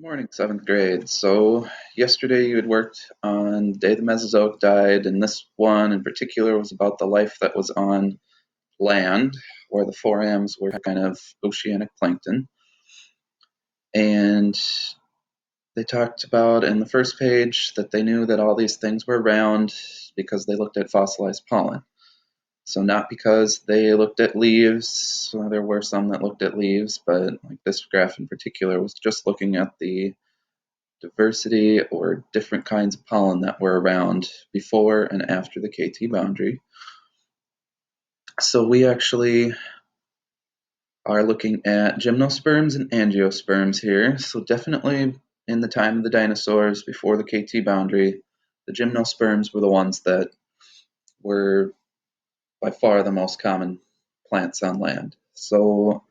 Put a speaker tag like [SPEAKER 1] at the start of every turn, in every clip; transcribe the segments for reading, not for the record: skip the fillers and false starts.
[SPEAKER 1] Morning, seventh grade. So yesterday you had worked on the day the Mesozoic died, and this one in particular was about the life that was on land, where the forams were kind of oceanic plankton. And they talked about in the first page that they knew that all these things were around because they looked at fossilized pollen. So not because they looked at leaves, well, there were some that looked at leaves, but like this graph in particular was just looking at the diversity or different kinds of pollen that were around before and after the KT boundary. So we actually are looking at gymnosperms and angiosperms here. So definitely in the time of the dinosaurs before the KT boundary, the gymnosperms were the ones that were by far the most common plants on land. So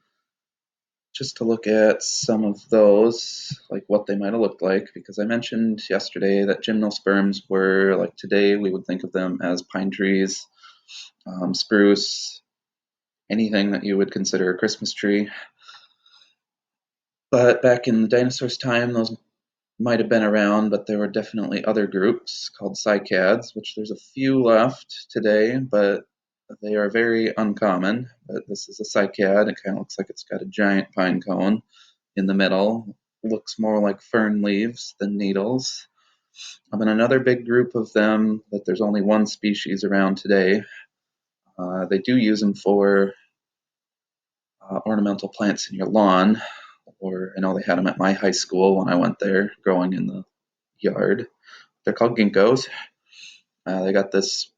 [SPEAKER 1] just to look at some of those, like what they might have looked like, because I mentioned yesterday that gymnosperms were like today we would think of them as pine trees, spruce, anything that you would consider a Christmas tree. But back in the dinosaurs' time, those might have been around, but there were definitely other groups called cycads, which there's a few left today, but they are very uncommon. But this is a cycad. It kind of looks like it's got a giant pine cone in the middle. Looks more like fern leaves than needles. And another big group of them that there's only one species around today. They do use them for ornamental plants in your lawn, or I know they had them at my high school when I went there, growing in the yard. They're called ginkgos. They got this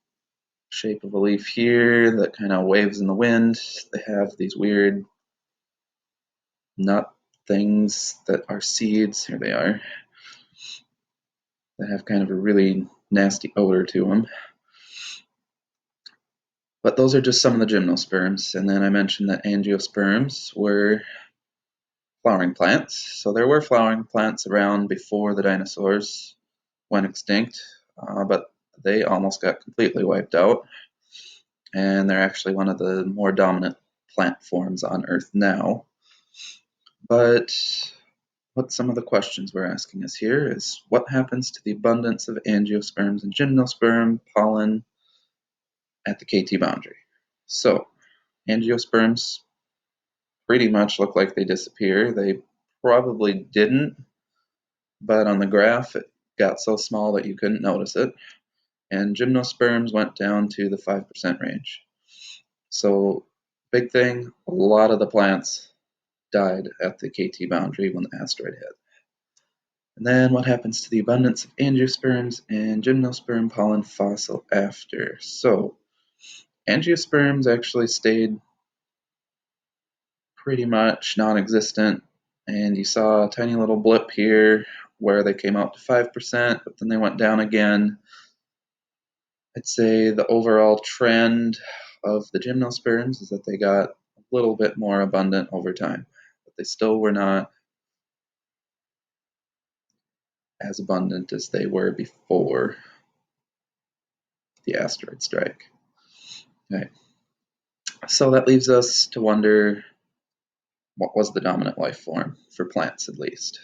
[SPEAKER 1] shape of a leaf here that kind of waves in the wind. They have these weird nut things that are seeds. Here they are. That have kind of a really nasty odor to them. But those are just some of the gymnosperms. And then I mentioned that angiosperms were flowering plants. So there were flowering plants around before the dinosaurs went extinct, but they almost got completely wiped out. And they're actually one of the more dominant plant forms on Earth now. But what some of the questions we're asking us here is what happens to the abundance of angiosperms and gymnosperm pollen at the KT boundary? So, angiosperms pretty much look like they disappear. They probably didn't, but on the graph it got so small that you couldn't notice it. And gymnosperms went down to the 5% range. So, big thing, a lot of the plants died at the KT boundary when the asteroid hit. And then what happens to the abundance of angiosperms and gymnosperm pollen fossil after? So, angiosperms actually stayed pretty much non-existent, and you saw a tiny little blip here where they came out to 5%, but then they went down again. I'd say the overall trend of the gymnosperms is that they got a little bit more abundant over time, but they still were not as abundant as they were before the asteroid strike. Okay. So that leaves us to wonder what was the dominant life form, for plants at least,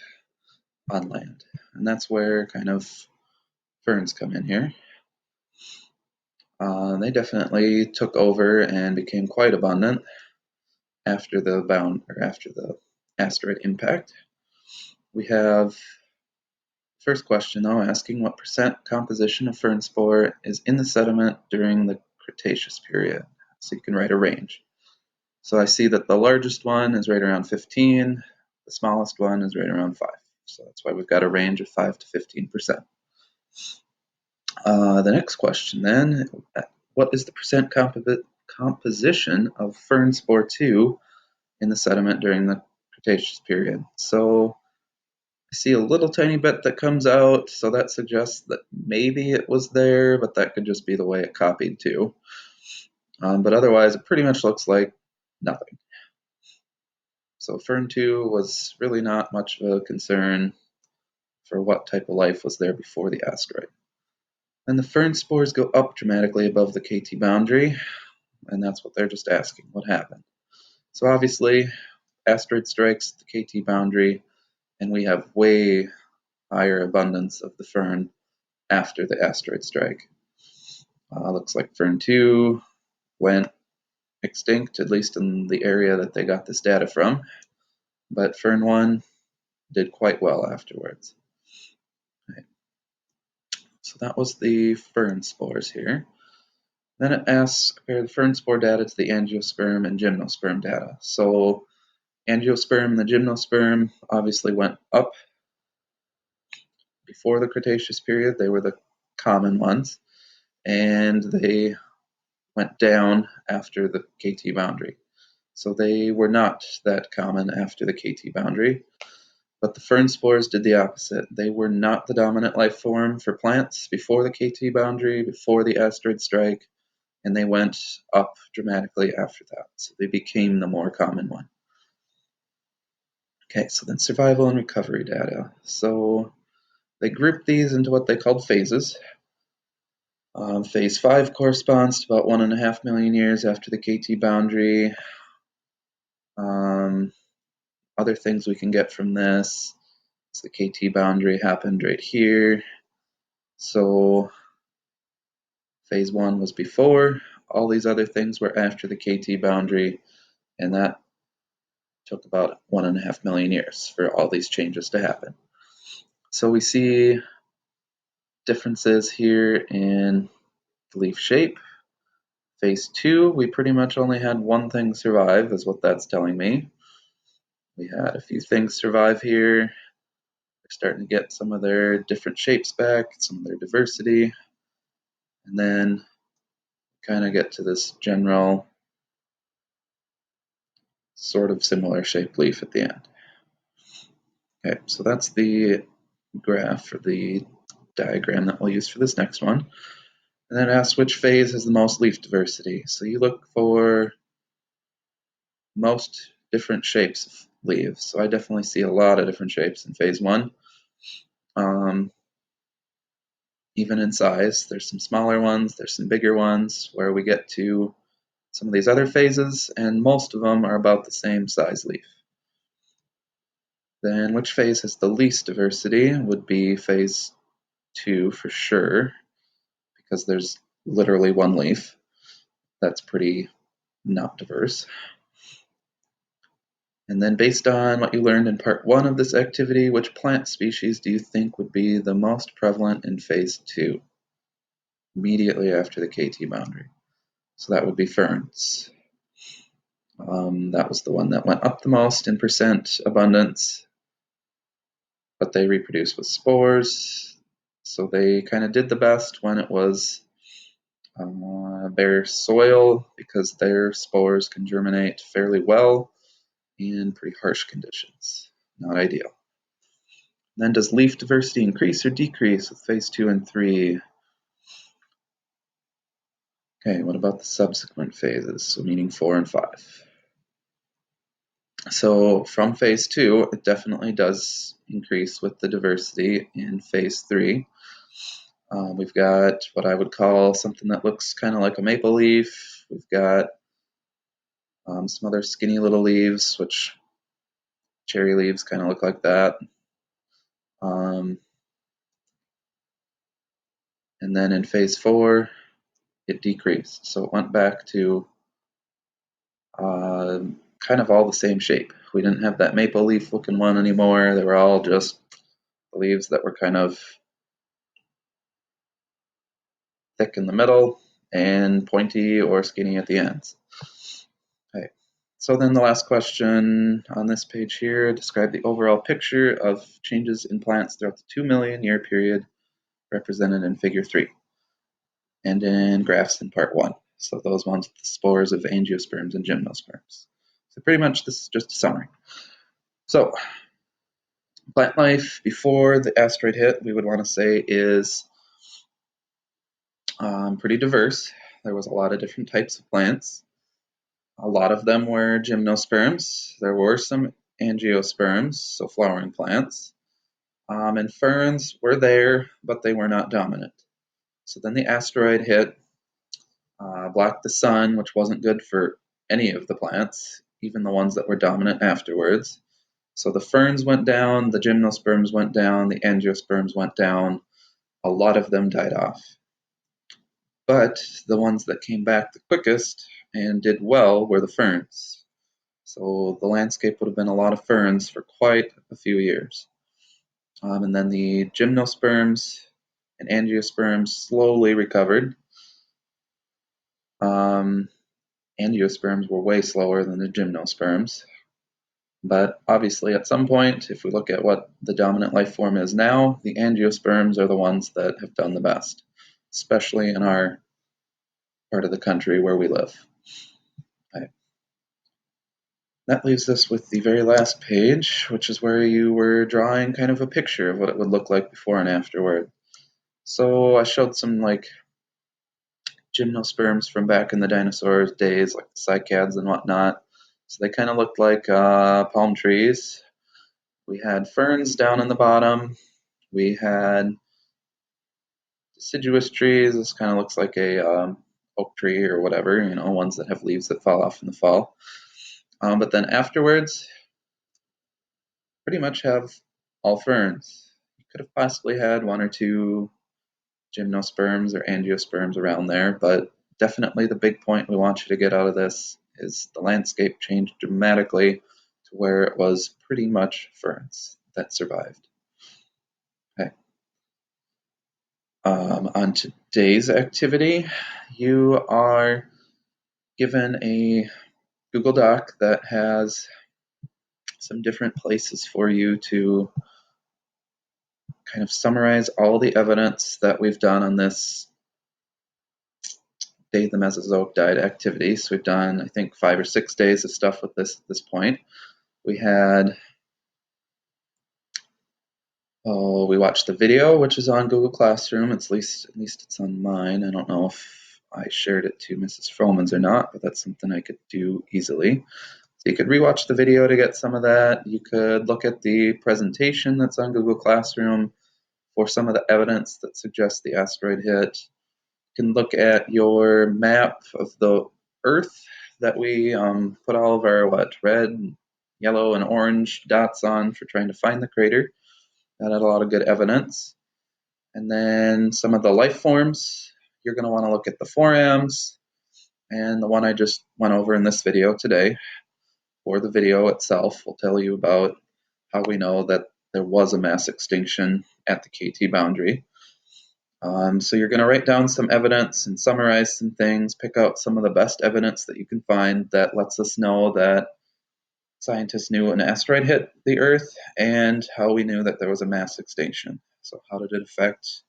[SPEAKER 1] on land. And that's where kind of ferns come in here. They definitely took over and became quite abundant after the asteroid impact. We have first question though asking what percent composition of fern spore is in the sediment during the Cretaceous period. So you can write a range. So I see that the largest one is right around 15, the smallest one is right around 5. So that's why we've got a range of 5 to 15%. The next question then, what is the percent composition of Fern Spore 2 in the sediment during the Cretaceous period? So I see a little tiny bit that comes out, so that suggests that maybe it was there, but that could just be the way it copied too. But otherwise, it pretty much looks like nothing. So Fern 2 was really not much of a concern for what type of life was there before the asteroid. Then the fern spores go up dramatically above the KT boundary, and that's what they're just asking, what happened? So obviously, asteroid strikes the KT boundary, and we have way higher abundance of the fern after the asteroid strike. Looks like Fern 2 went extinct, at least in the area that they got this data from, but Fern 1 did quite well afterwards. Right. So that was the fern spores here. Then it asks compare the fern spore data to the angiosperm and gymnosperm data. So angiosperm and the gymnosperm obviously went up before the Cretaceous period. They were the common ones, and they went down after the KT boundary. So they were not that common after the KT boundary. But the fern spores did the opposite. They were not the dominant life form for plants before the KT boundary, before the asteroid strike, and they went up dramatically after that. So they became the more common one. Okay, so then survival and recovery data. So they grouped these into what they called phases. Phase 5 corresponds to about 1.5 million years after the KT boundary. Other things we can get from this is the KT boundary happened right here. So phase 1 was before. All these other things were after the KT boundary, and that took about 1.5 million years for all these changes to happen. So we see differences here in the leaf shape. Phase 2, we pretty much only had one thing survive, is what that's telling me. We had a few things survive here. They're starting to get some of their different shapes back, some of their diversity, and then kind of get to this general sort of similar shaped leaf at the end. Okay, so that's the graph or the diagram that we'll use for this next one. And then ask which phase has the most leaf diversity. So you look for most different shapes of leaves. So I definitely see a lot of different shapes in phase 1. Even in size, there's some smaller ones, there's some bigger ones, where we get to some of these other phases, and most of them are about the same size leaf. Then which phase has the least diversity would be phase 2 for sure, because there's literally one leaf. That's pretty not diverse. And then based on what you learned in part 1 of this activity, which plant species do you think would be the most prevalent in phase 2, immediately after the KT boundary? So that would be ferns. That was the one that went up the most in percent abundance, but they reproduce with spores. So they kind of did the best when it was bare soil, because their spores can germinate fairly well in pretty harsh conditions. Not ideal. Then does leaf diversity increase or decrease with phase 2 and 3? Okay, what about the subsequent phases, so meaning 4 and 5? So from phase 2, it definitely does increase with the diversity in phase 3. We've got what I would call something that looks kind of like a maple leaf. We've got some other skinny little leaves, which cherry leaves kind of look like that. And then in phase 4, it decreased. So it went back to kind of all the same shape. We didn't have that maple leaf looking one anymore. They were all just leaves that were kind of thick in the middle and pointy or skinny at the ends. Okay. So then the last question on this page here, describe the overall picture of changes in plants throughout the 2 million year period represented in figure 3 and in graphs in part 1. So those ones with the spores of angiosperms and gymnosperms. So pretty much this is just a summary. So plant life before the asteroid hit, we would want to say, is pretty diverse. There was a lot of different types of plants. A lot of them were gymnosperms. There were some angiosperms, so flowering plants. And ferns were there, but they were not dominant. So then the asteroid hit, blocked the sun, which wasn't good for any of the plants, even the ones that were dominant afterwards. So the ferns went down, the gymnosperms went down, the angiosperms went down. A lot of them died off. But the ones that came back the quickest and did well were the ferns. So the landscape would have been a lot of ferns for quite a few years. And then the gymnosperms and angiosperms slowly recovered. Angiosperms were way slower than the gymnosperms. But obviously, at some point, if we look at what the dominant life form is now, the angiosperms are the ones that have done the best, especially in our part of the country where we live. Okay. That leaves us with the very last page, which is where you were drawing kind of a picture of what it would look like before and afterward. So I showed some like gymnosperms from back in the dinosaurs days, like the cycads and whatnot. So they kind of looked like palm trees. We had ferns down in the bottom. We had deciduous trees. This kind of looks like a oak tree or whatever, ones that have leaves that fall off in the fall. But then afterwards, pretty much have all ferns. You could have possibly had one or two gymnosperms or angiosperms around there, but definitely the big point we want you to get out of this is the landscape changed dramatically to where it was pretty much ferns that survived. Okay. On today's activity, you are given a Google Doc that has some different places for you to kind of summarize all the evidence that we've done on this Day the Mesozoic Died activity. So we've done, I think, 5 or 6 days of stuff with this at this point. We watched the video, which is on Google Classroom. At least it's on mine. I don't know if I shared it to Mrs. Froman's or not, but that's something I could do easily. So you could rewatch the video to get some of that. You could look at the presentation that's on Google Classroom for some of the evidence that suggests the asteroid hit. You can look at your map of the Earth that we put all of our red, yellow, and orange dots on for trying to find the crater. That had a lot of good evidence. And then some of the life forms, you're going to want to look at the forams and the one I just went over in this video today. Or the video itself will tell you about how we know that there was a mass extinction at the KT boundary. So you're going to write down some evidence and summarize some things, pick out some of the best evidence that you can find that lets us know that scientists knew an asteroid hit the Earth and how we knew that there was a mass extinction. So how did it affect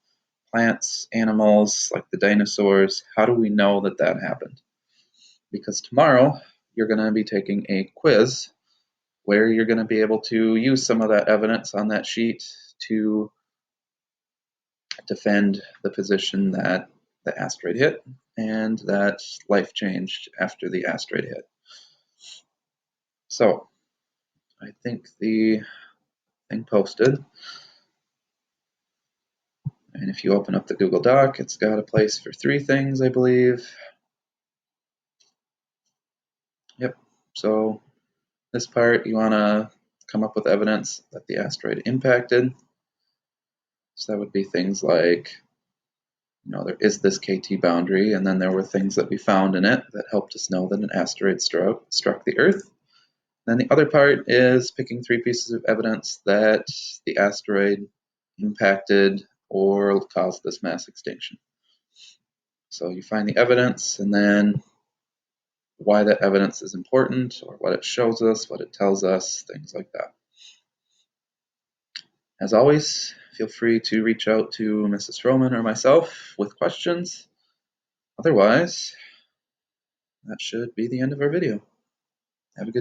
[SPEAKER 1] plants, animals, like the dinosaurs? How do we know that that happened? Because tomorrow you're going to be taking a quiz where you're going to be able to use some of that evidence on that sheet to defend the position that the asteroid hit and that life changed after the asteroid hit. So I think the thing posted, and if you open up the Google Doc, it's got a place for 3 things, I believe. Yep. So this part, you want to come up with evidence that the asteroid impacted. So that would be things like, there is this KT boundary, and then there were things that we found in it that helped us know that an asteroid struck the Earth. Then the other part is picking 3 pieces of evidence that the asteroid impacted or caused this mass extinction. So you find the evidence, and then why that evidence is important, or what it shows us, what it tells us, things like that. As always, feel free to reach out to Mrs. Froman or myself with questions. Otherwise, that should be the end of our video. Have a good day.